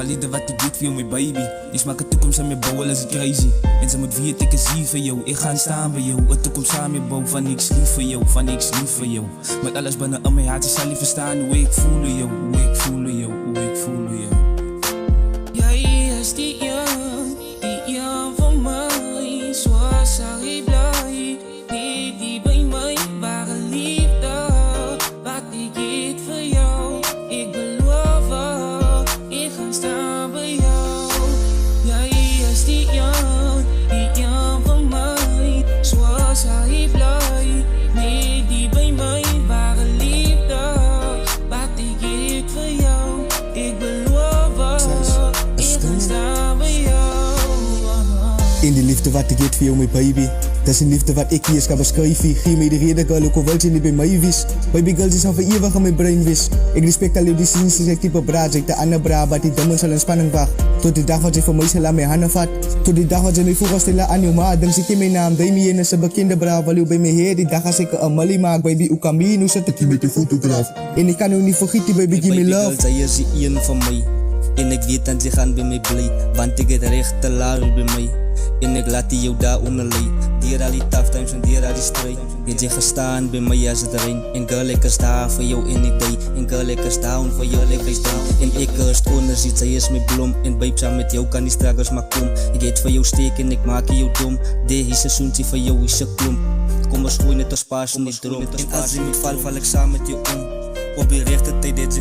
ware liefde wat ik doet voor mijn baby. Dus maak een toekomst aan mijn bouwen als het crazy. En ze moet weten ik is hier voor jou. Ik ga staan bij jou. Een toekomst aan mijn bouw van niks lief voor jou. Van niks lief voor jou. Met alles binnen aan mijn hart. Je zal niet verstaan hoe ik voel jou. Hoe ik voel jou. Hoe ik voel jou. Jij is die jan van mij. Zoals hij blij. Nee, die bij mij waren liefde. Wat ik eet voor jou. Ik beloof al, ik ga staan bij jou. Jij is die jan van mij. Zoals hij blij. Nee, die bij mij waren liefde. Wat ik eet voor jou. Ik beloof al, ik ga staan bij jou. In die liefde wat ik geef voor jou, mijn baby. Dat is een liefde wat ik hier kan beschrijven. Geef mij de reden, girl, ook al wil je niet bij mij wees. Baby girl, is al voor eeuwig aan mijn brein wees. Ik respect al die zin, ze zegt type braad. Zeg de andere braad, wat die dummen zal in spanning wacht. Tot die dag wat je voor mij zal aan mijn handen vat. Tot die dag wat je mij vroeg stellen aan jou maat. Dan zie ik mijn naam, bij mij in een bekende braad. Wat je bij mij heet, die dag als ik een molly maak. Baby, hoe kan mij, nu zet ik je met de fotograaf. En ik kan u niet vergeten, baby, give me love. Zij is die een van mij. En ik weet dat ze gaan bij mij blij. Want ik het recht te laat bij mij. En ik laat jou daar onderlei. Dier al die tough times en dier al die strijd. Je hebt gestaan bij mij als het rein. En girl, ik is daar voor jou in ik day. En girl, ik is down voor jou, ik is down. En ik is onder ziet, zij is mijn bloem. En babe, samen met jou kan die struggles maar kom. Ik eet voor jou steek en ik maak jou dom. Deze seizoentje voor jou is een klomp. Kom eens groeien net als paars in die droom. En als je niet val, val ik samen met jou om. Op je rechte tijd deed ze